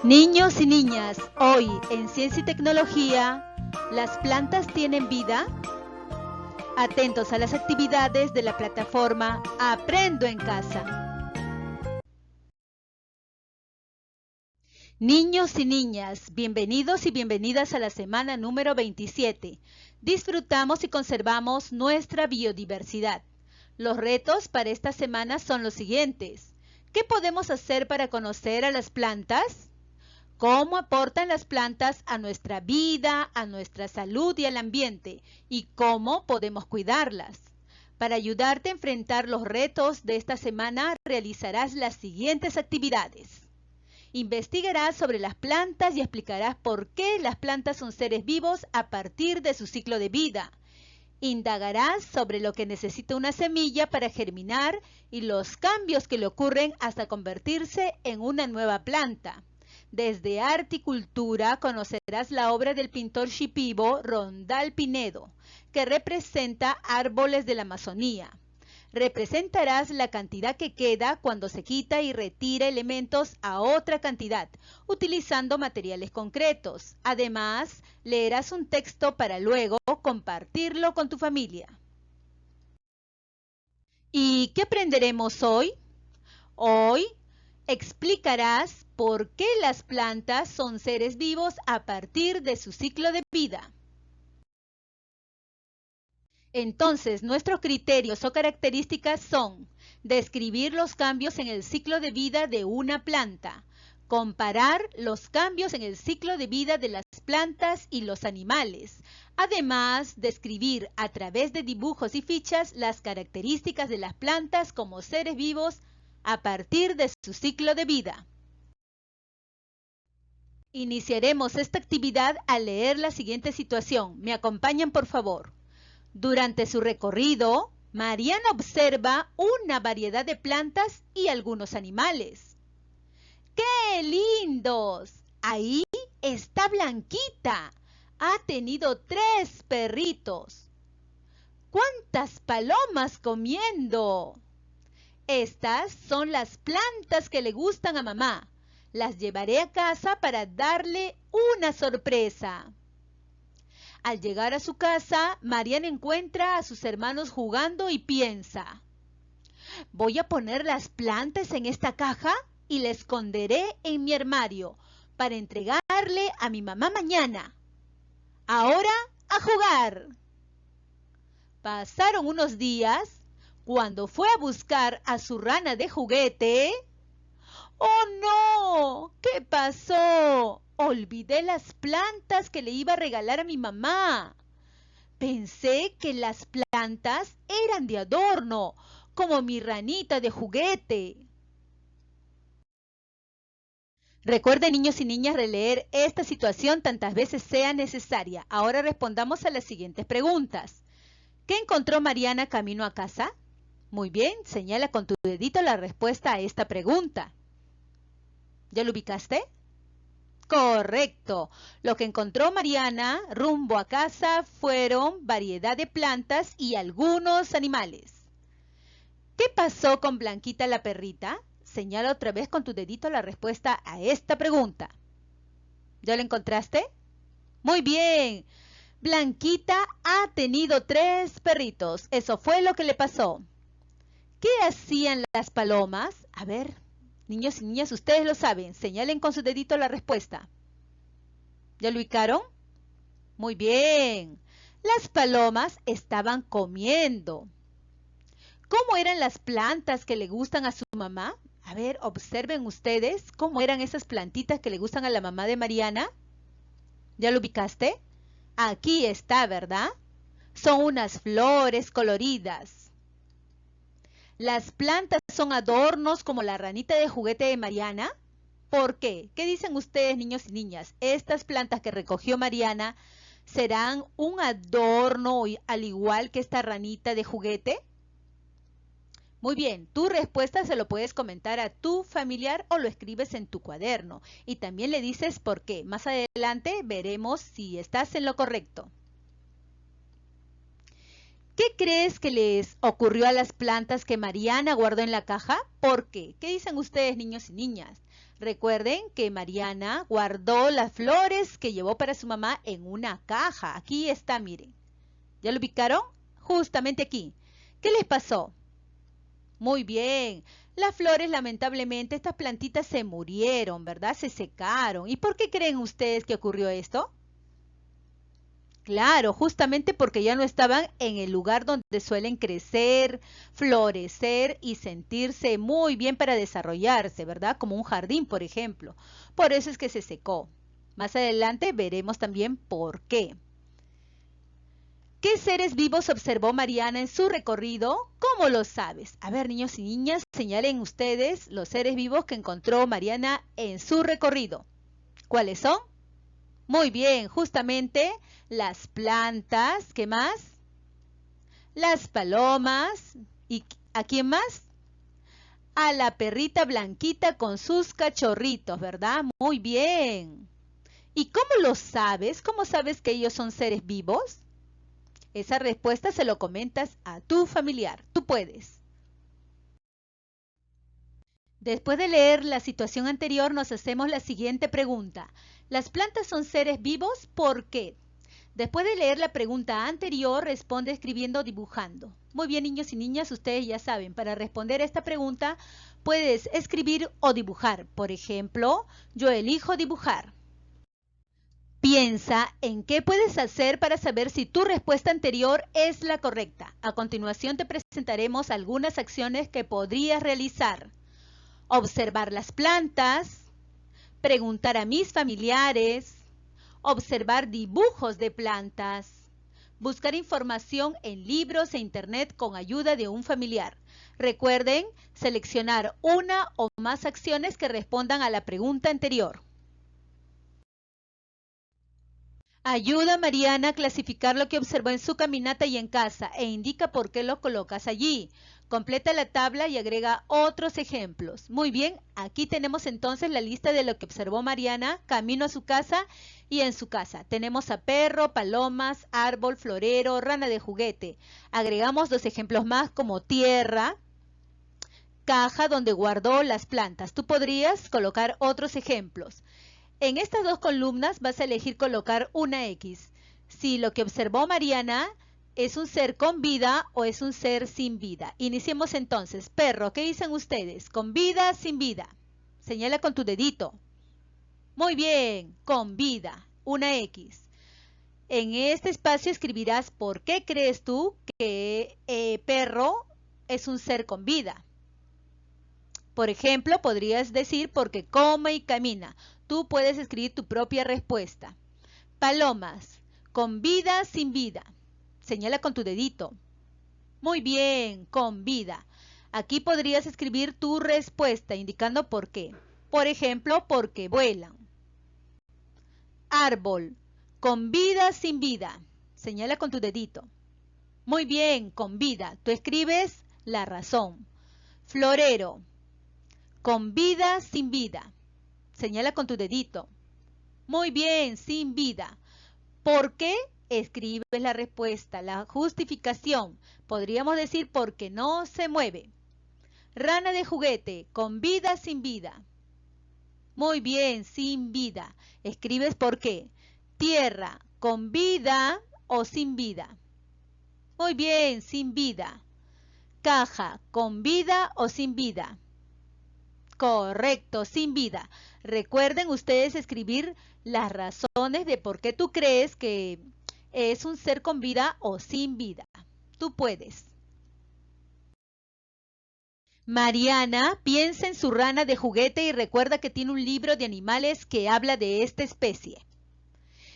Niños y niñas, hoy en Ciencia y Tecnología, ¿las plantas tienen vida? Atentos a las actividades de la plataforma Aprendo en Casa. Niños y niñas, bienvenidos y bienvenidas a la semana número 27. Disfrutamos y conservamos nuestra biodiversidad. Los retos para esta semana son los siguientes. ¿Qué podemos hacer para conocer a las plantas? ¿Cómo aportan las plantas a nuestra vida, a nuestra salud y al ambiente? ¿Y cómo podemos cuidarlas? Para ayudarte a enfrentar los retos de esta semana, realizarás las siguientes actividades. Investigarás sobre las plantas y explicarás por qué las plantas son seres vivos a partir de su ciclo de vida. Indagarás sobre lo que necesita una semilla para germinar y los cambios que le ocurren hasta convertirse en una nueva planta. Desde Arte y Cultura conocerás la obra del pintor shipibo Rondal Pinedo, que representa árboles de la Amazonía. Representarás la cantidad que queda cuando se quita y retira elementos a otra cantidad, utilizando materiales concretos. Además, leerás un texto para luego compartirlo con tu familia. ¿Y qué aprenderemos hoy? Hoy explicarás por qué las plantas son seres vivos a partir de su ciclo de vida. Entonces, nuestros criterios o características son describir los cambios en el ciclo de vida de una planta, comparar los cambios en el ciclo de vida de las plantas y los animales, además describir a través de dibujos y fichas las características de las plantas como seres vivos a partir de su ciclo de vida. Iniciaremos esta actividad al leer la siguiente situación. ¿Me acompañan, por favor? Durante su recorrido, Mariana observa una variedad de plantas y algunos animales. ¡Qué lindos! Ahí está Blanquita. Ha tenido 3 perritos. ¡Cuántas palomas comiendo! Estas son las plantas que le gustan a mamá. Las llevaré a casa para darle una sorpresa. Al llegar a su casa, Mariana encuentra a sus hermanos jugando y piensa: voy a poner las plantas en esta caja y la esconderé en mi armario para entregarle a mi mamá mañana. Ahora, a jugar. Pasaron unos días. Cuando fue a buscar a su rana de juguete... ¡Oh, no! ¿Qué pasó? Olvidé las plantas que le iba a regalar a mi mamá. Pensé que las plantas eran de adorno, como mi ranita de juguete. Recuerden, niños y niñas, releer esta situación tantas veces sea necesaria. Ahora respondamos a las siguientes preguntas. ¿Qué encontró Mariana camino a casa? Muy bien, señala con tu dedito la respuesta a esta pregunta. ¿Ya lo ubicaste? Correcto. Lo que encontró Mariana rumbo a casa fueron variedad de plantas y algunos animales. ¿Qué pasó con Blanquita la perrita? Señala otra vez con tu dedito la respuesta a esta pregunta. ¿Ya lo encontraste? Muy bien. Blanquita ha tenido 3 perritos. Eso fue lo que le pasó. ¿Qué hacían las palomas? A ver, niños y niñas, ustedes lo saben. Señalen con su dedito la respuesta. ¿Ya lo ubicaron? Muy bien. Las palomas estaban comiendo. ¿Cómo eran las plantas que le gustan a su mamá? A ver, observen ustedes cómo eran esas plantitas que le gustan a la mamá de Mariana. ¿Ya lo ubicaste? Aquí está, ¿verdad? Son unas flores coloridas. ¿Las plantas son adornos como la ranita de juguete de Mariana? ¿Por qué? ¿Qué dicen ustedes, niños y niñas? ¿Estas plantas que recogió Mariana serán un adorno al igual que esta ranita de juguete? Muy bien, tu respuesta se lo puedes comentar a tu familiar o lo escribes en tu cuaderno. Y también le dices por qué. Más adelante veremos si estás en lo correcto. ¿Qué crees que les ocurrió a las plantas que Mariana guardó en la caja? ¿Por qué? ¿Qué dicen ustedes, niños y niñas? Recuerden que Mariana guardó las flores que llevó para su mamá en una caja. Aquí está, miren. ¿Ya lo ubicaron? Justamente aquí. ¿Qué les pasó? Muy bien. Las flores, lamentablemente, estas plantitas se murieron, ¿verdad? Se secaron. ¿Y por qué creen ustedes que ocurrió esto? Claro, justamente porque ya no estaban en el lugar donde suelen crecer, florecer y sentirse muy bien para desarrollarse, ¿verdad? Como un jardín, por ejemplo. Por eso es que se secó. Más adelante veremos también por qué. ¿Qué seres vivos observó Mariana en su recorrido? ¿Cómo lo sabes? A ver, niños y niñas, señalen ustedes los seres vivos que encontró Mariana en su recorrido. ¿Cuáles son? Muy bien, justamente las plantas, ¿qué más? Las palomas, ¿y a quién más? A la perrita blanquita con sus cachorritos, ¿verdad? Muy bien. ¿Y cómo lo sabes? ¿Cómo sabes que ellos son seres vivos? Esa respuesta se lo comentas a tu familiar. Tú puedes. Después de leer la situación anterior, nos hacemos la siguiente pregunta. ¿Las plantas son seres vivos? ¿Por qué? Después de leer la pregunta anterior, responde escribiendo o dibujando. Muy bien, niños y niñas, ustedes ya saben, para responder a esta pregunta puedes escribir o dibujar. Por ejemplo, yo elijo dibujar. Piensa en qué puedes hacer para saber si tu respuesta anterior es la correcta. A continuación te presentaremos algunas acciones que podrías realizar. Observar las plantas, preguntar a mis familiares, observar dibujos de plantas, buscar información en libros e internet con ayuda de un familiar. Recuerden seleccionar una o más acciones que respondan a la pregunta anterior. Ayuda a Mariana a clasificar lo que observó en su caminata y en casa e indica por qué lo colocas allí. Completa la tabla y agrega otros ejemplos. Muy bien, aquí tenemos entonces la lista de lo que observó Mariana camino a su casa y en su casa. Tenemos a perro, palomas, árbol, florero, rana de juguete. Agregamos dos ejemplos más como tierra, caja donde guardó las plantas. Tú podrías colocar otros ejemplos. En estas dos columnas vas a elegir colocar una X. Si lo que observó Mariana es un ser con vida o es un ser sin vida. Iniciemos entonces. Perro, ¿qué dicen ustedes? ¿Con vida, sin vida? Señala con tu dedito. Muy bien, con vida, una X. En este espacio escribirás por qué crees tú que perro es un ser con vida. Por ejemplo, podrías decir porque come y camina. Tú puedes escribir tu propia respuesta. Palomas, con vida, sin vida. Señala con tu dedito. Muy bien, con vida. Aquí podrías escribir tu respuesta indicando por qué. Por ejemplo, porque vuelan. Árbol, con vida, sin vida. Señala con tu dedito. Muy bien, con vida. Tú escribes la razón. Florero, con vida, sin vida. Señala con tu dedito. Muy bien, sin vida. ¿Por qué? Escribes la respuesta, la justificación. Podríamos decir porque no se mueve. Rana de juguete, con vida, sin vida. Muy bien, sin vida. Escribes por qué. Tierra, con vida o sin vida. Muy bien, sin vida. Caja, con vida o sin vida. Correcto, sin vida. Recuerden ustedes escribir las razones de por qué tú crees que es un ser con vida o sin vida. Tú puedes. Mariana piensa en su rana de juguete y recuerda que tiene un libro de animales que habla de esta especie.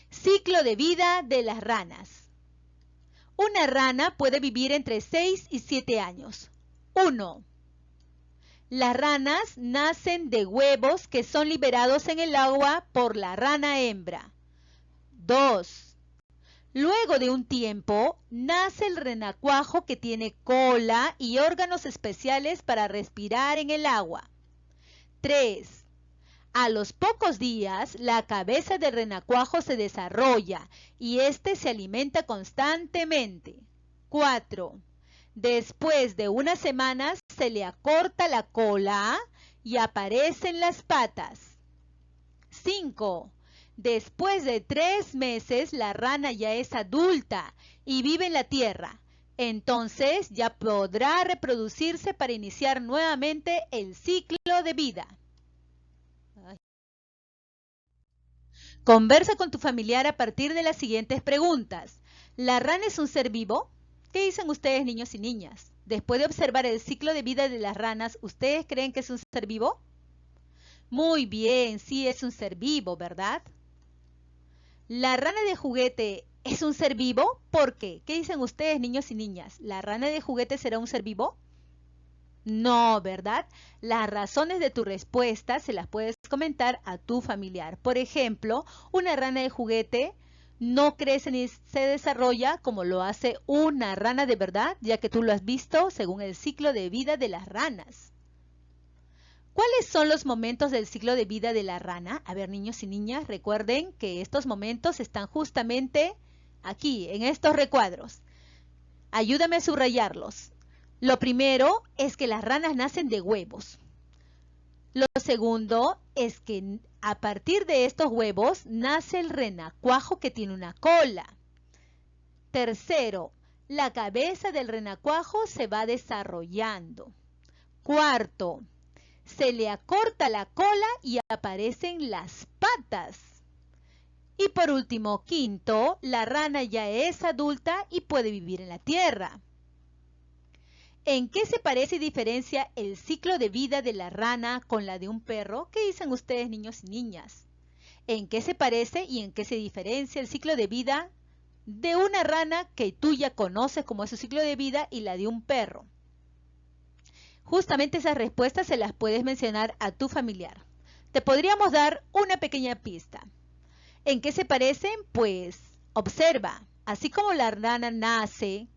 Ciclo de vida de las ranas. Una rana puede vivir entre 6 y 7 años. 1. Las ranas nacen de huevos que son liberados en el agua por la rana hembra. 2. Luego de un tiempo, nace el renacuajo que tiene cola y órganos especiales para respirar en el agua. 3. A los pocos días, la cabeza del renacuajo se desarrolla y éste se alimenta constantemente. 4. Después de unas semanas se le acorta la cola y aparecen las patas. 5. Después de 3 meses, la rana ya es adulta y vive en la tierra. Entonces ya podrá reproducirse para iniciar nuevamente el ciclo de vida. Conversa con tu familiar a partir de las siguientes preguntas. ¿La rana es un ser vivo? ¿Qué dicen ustedes, niños y niñas? Después de observar el ciclo de vida de las ranas, ¿ustedes creen que es un ser vivo? Muy bien, sí es un ser vivo, ¿verdad? ¿La rana de juguete es un ser vivo? ¿Por qué? ¿Qué dicen ustedes, niños y niñas? ¿La rana de juguete será un ser vivo? No, ¿verdad? Las razones de tu respuesta se las puedes comentar a tu familiar. Por ejemplo, una rana de juguete no crece ni se desarrolla como lo hace una rana de verdad, ya que tú lo has visto según el ciclo de vida de las ranas. ¿Cuáles son los momentos del ciclo de vida de la rana? A ver, niños y niñas, recuerden que estos momentos están justamente aquí, en estos recuadros. Ayúdame a subrayarlos. Lo primero es que las ranas nacen de huevos. Lo segundo es que a partir de estos huevos nace el renacuajo que tiene una cola. Tercero, la cabeza del renacuajo se va desarrollando. Cuarto, se le acorta la cola y aparecen las patas. Y por último, quinto, la rana ya es adulta y puede vivir en la tierra. ¿En qué se parece y diferencia el ciclo de vida de la rana con la de un perro? ¿Qué dicen ustedes, niños y niñas? ¿En qué se parece y en qué se diferencia el ciclo de vida de una rana que tú ya conoces como es su ciclo de vida y la de un perro? Justamente esas respuestas se las puedes mencionar a tu familiar. Te podríamos dar una pequeña pista. ¿En qué se parecen? Pues observa, así como la rana nace,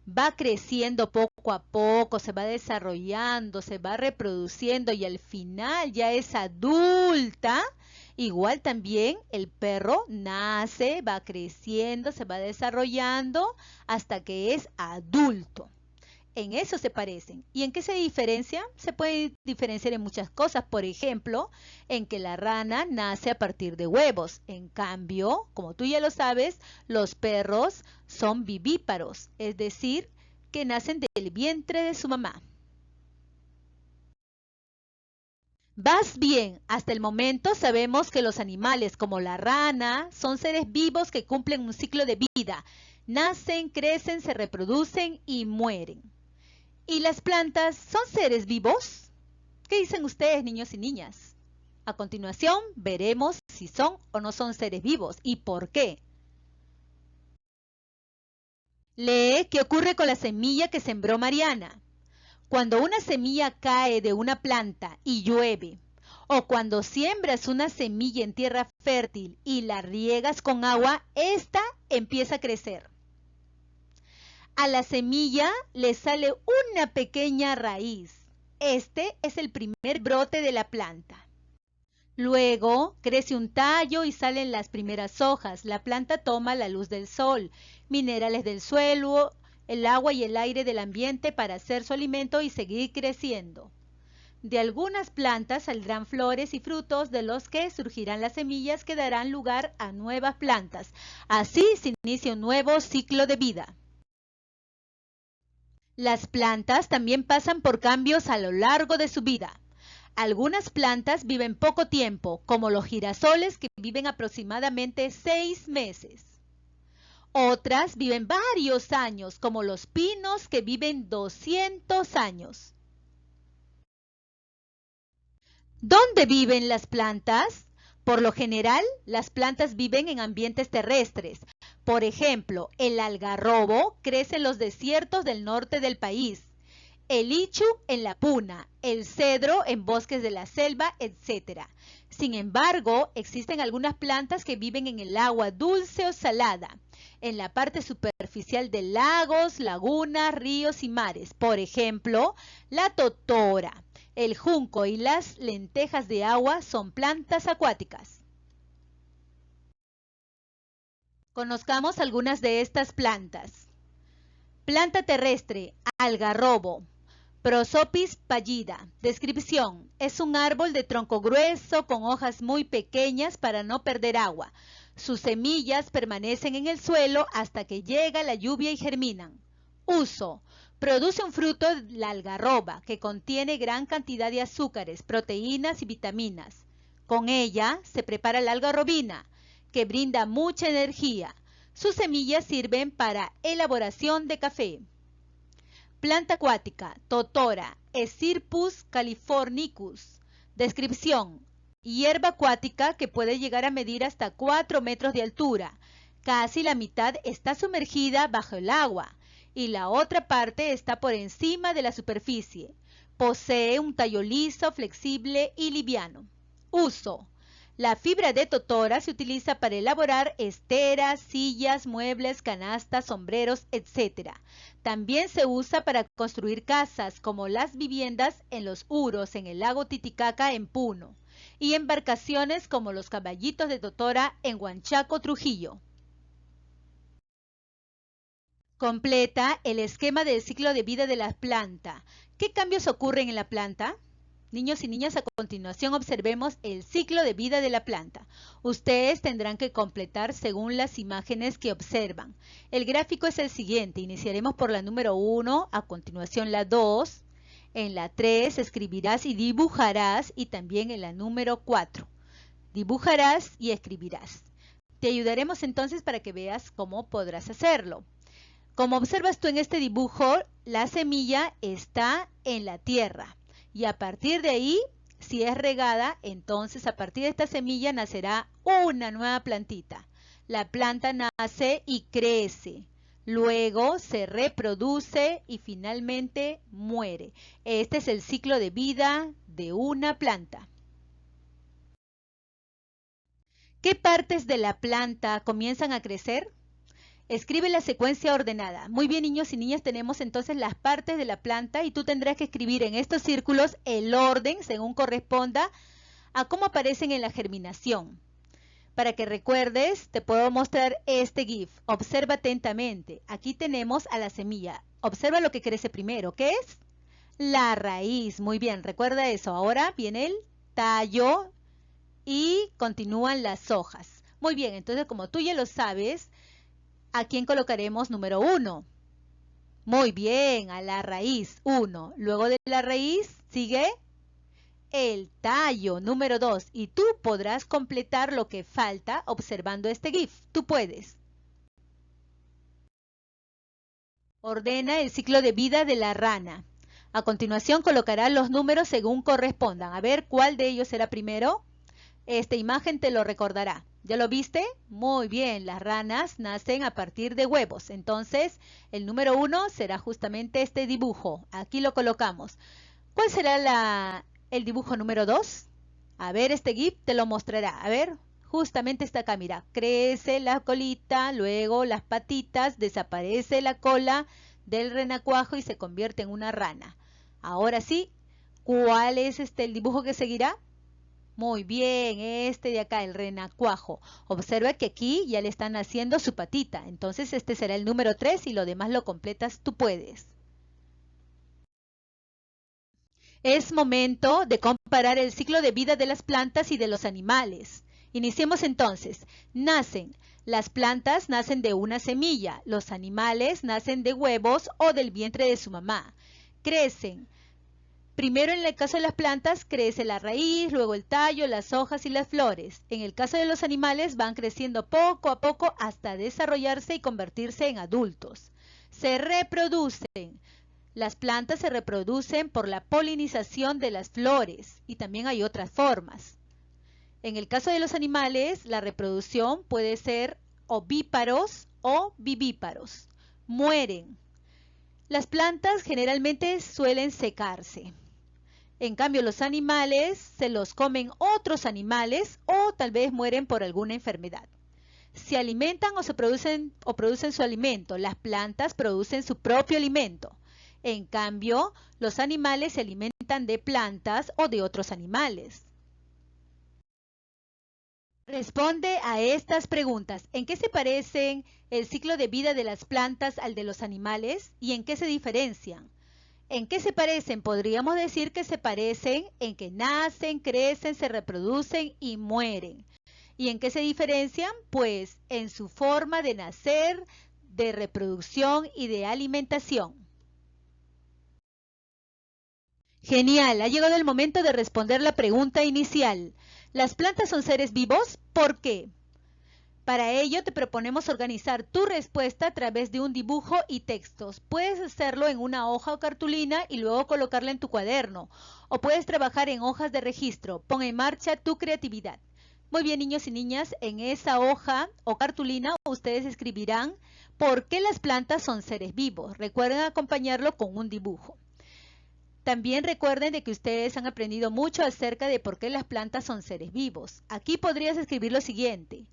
va creciendo poco a poco, se va desarrollando, se va reproduciendo y al final ya es adulta. Igual también el perro nace, va creciendo, se va desarrollando hasta que es adulto. En eso se parecen. ¿Y en qué se diferencian? Se puede diferenciar en muchas cosas. Por ejemplo, en que la rana nace a partir de huevos. En cambio, como tú ya lo sabes, los perros son vivíparos, es decir, que nacen del vientre de su mamá. Vas bien, hasta el momento sabemos que los animales como la rana son seres vivos que cumplen un ciclo de vida. Nacen, crecen, se reproducen y mueren. ¿Y las plantas son seres vivos? ¿Qué dicen ustedes, niños y niñas? A continuación, veremos si son o no son seres vivos y por qué. Lee qué ocurre con la semilla que sembró Mariana. Cuando una semilla cae de una planta y llueve, o cuando siembras una semilla en tierra fértil y la riegas con agua, esta empieza a crecer. A la semilla le sale una pequeña raíz. Este es el primer brote de la planta. Luego crece un tallo y salen las primeras hojas. La planta toma la luz del sol, minerales del suelo, el agua y el aire del ambiente para hacer su alimento y seguir creciendo. De algunas plantas saldrán flores y frutos de los que surgirán las semillas que darán lugar a nuevas plantas. Así se inicia un nuevo ciclo de vida. Las plantas también pasan por cambios a lo largo de su vida. Algunas plantas viven poco tiempo, como los girasoles que viven aproximadamente 6 meses. Otras viven varios años, como los pinos que viven 200 años. ¿Dónde viven las plantas? Por lo general, las plantas viven en ambientes terrestres. Por ejemplo, el algarrobo crece en los desiertos del norte del país, el ichu en la puna, el cedro en bosques de la selva, etc. Sin embargo, existen algunas plantas que viven en el agua dulce o salada, en la parte superficial de lagos, lagunas, ríos y mares. Por ejemplo, la totora, el junco y las lentejas de agua son plantas acuáticas. Conozcamos algunas de estas plantas. Planta terrestre, algarrobo. Prosopis pallida. Descripción. Es un árbol de tronco grueso con hojas muy pequeñas para no perder agua. Sus semillas permanecen en el suelo hasta que llega la lluvia y germinan. Uso. Produce un fruto, la algarroba, que contiene gran cantidad de azúcares, proteínas y vitaminas. Con ella se prepara la algarrobina, que brinda mucha energía. Sus semillas sirven para elaboración de café. Planta acuática, totora, Escirpus californicus. Descripción. Hierba acuática que puede llegar a medir hasta 4 metros de altura. Casi la mitad está sumergida bajo el agua y la otra parte está por encima de la superficie. Posee un tallo liso, flexible y liviano. Uso. La fibra de totora se utiliza para elaborar esteras, sillas, muebles, canastas, sombreros, etc. También se usa para construir casas, como las viviendas en los Uros, en el lago Titicaca, en Puno, y embarcaciones como los caballitos de totora en Huanchaco, Trujillo. Completa el esquema del ciclo de vida de la planta. ¿Qué cambios ocurren en la planta? Niños y niñas, a continuación observemos el ciclo de vida de la planta. Ustedes tendrán que completar según las imágenes que observan. El gráfico es el siguiente. Iniciaremos por la número 1, a continuación la 2. En la 3 escribirás y dibujarás, y también en la número 4. Dibujarás y escribirás. Te ayudaremos entonces para que veas cómo podrás hacerlo. Como observas tú en este dibujo, la semilla está en la tierra. Y a partir de ahí, si es regada, entonces a partir de esta semilla nacerá una nueva plantita. La planta nace y crece. Luego se reproduce y finalmente muere. Este es el ciclo de vida de una planta. ¿Qué partes de la planta comienzan a crecer? Escribe la secuencia ordenada. Muy bien, niños y niñas, tenemos entonces las partes de la planta y tú tendrás que escribir en estos círculos el orden según corresponda a cómo aparecen en la germinación. Para que recuerdes, te puedo mostrar este GIF. Observa atentamente. Aquí tenemos a la semilla. Observa lo que crece primero. ¿Qué es? La raíz. Muy bien, recuerda eso. Ahora viene el tallo y continúan las hojas. Muy bien, entonces como tú ya lo sabes, ¿a quién colocaremos número 1? Muy bien, a la raíz 1. Luego de la raíz sigue el tallo número 2. Y tú podrás completar lo que falta observando este GIF. Tú puedes. Ordena el ciclo de vida de la rana. A continuación colocarás los números según correspondan. A ver cuál de ellos será primero. Esta imagen te lo recordará. ¿Ya lo viste? Muy bien, las ranas nacen a partir de huevos. Entonces, el número 1 será justamente este dibujo. Aquí lo colocamos. ¿Cuál será el dibujo número 2? A ver, este GIF te lo mostrará. A ver, justamente está acá, mira. Crece la colita, luego las patitas, desaparece la cola del renacuajo y se convierte en una rana. Ahora sí, ¿cuál es el dibujo que seguirá? Muy bien, este de acá, el renacuajo. Observa que aquí ya le están haciendo su patita. Entonces este será el número 3 y lo demás lo completas, tú puedes. Es momento de comparar el ciclo de vida de las plantas y de los animales. Iniciemos entonces. Las plantas nacen de una semilla. Los animales nacen de huevos o del vientre de su mamá. Crecen. Primero, en el caso de las plantas, crece la raíz, luego el tallo, las hojas y las flores. En el caso de los animales, van creciendo poco a poco hasta desarrollarse y convertirse en adultos. Se reproducen. Las plantas se reproducen por la polinización de las flores y también hay otras formas. En el caso de los animales, la reproducción puede ser ovíparos o vivíparos. Mueren. Las plantas generalmente suelen secarse. En cambio, los animales se los comen otros animales o tal vez mueren por alguna enfermedad. Se alimentan o producen su alimento. Las plantas producen su propio alimento. En cambio, los animales se alimentan de plantas o de otros animales. Responde a estas preguntas. ¿En qué se parecen el ciclo de vida de las plantas al de los animales y en qué se diferencian? ¿En qué se parecen? Podríamos decir que se parecen en que nacen, crecen, se reproducen y mueren. ¿Y en qué se diferencian? Pues en su forma de nacer, de reproducción y de alimentación. Genial, ha llegado el momento de responder la pregunta inicial. ¿Las plantas son seres vivos? ¿Por qué? Para ello te proponemos organizar tu respuesta a través de un dibujo y textos. Puedes hacerlo en una hoja o cartulina y luego colocarla en tu cuaderno. O puedes trabajar en hojas de registro. Pon en marcha tu creatividad. Muy bien, niños y niñas, en esa hoja o cartulina ustedes escribirán por qué las plantas son seres vivos. Recuerden acompañarlo con un dibujo. También recuerden de que ustedes han aprendido mucho acerca de por qué las plantas son seres vivos. Aquí podrías escribir lo siguiente.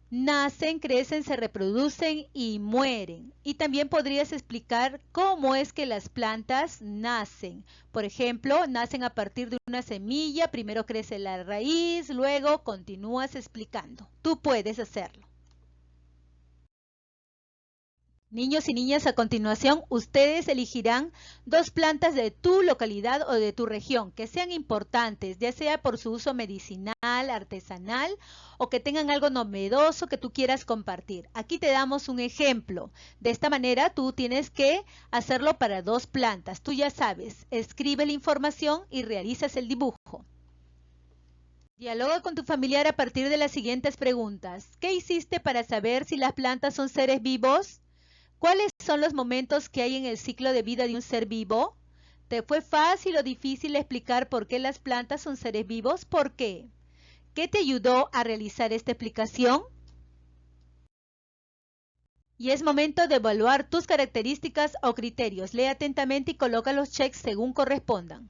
Nacen, crecen, se reproducen y mueren. Y también podrías explicar cómo es que las plantas nacen. Por ejemplo, nacen a partir de una semilla, primero crece la raíz, luego continúas explicando. Tú puedes hacerlo. Niños y niñas, a continuación, ustedes elegirán 2 plantas de tu localidad o de tu región que sean importantes, ya sea por su uso medicinal, artesanal o que tengan algo novedoso que tú quieras compartir. Aquí te damos un ejemplo. De esta manera, tú tienes que hacerlo para 2 plantas. Tú ya sabes, escribe la información y realizas el dibujo. Dialoga con tu familiar a partir de las siguientes preguntas. ¿Qué hiciste para saber si las plantas son seres vivos? ¿Cuáles son los momentos que hay en el ciclo de vida de un ser vivo? ¿Te fue fácil o difícil explicar por qué las plantas son seres vivos? ¿Por qué? ¿Qué te ayudó a realizar esta explicación? Y es momento de evaluar tus características o criterios. Lee atentamente y coloca los checks según correspondan.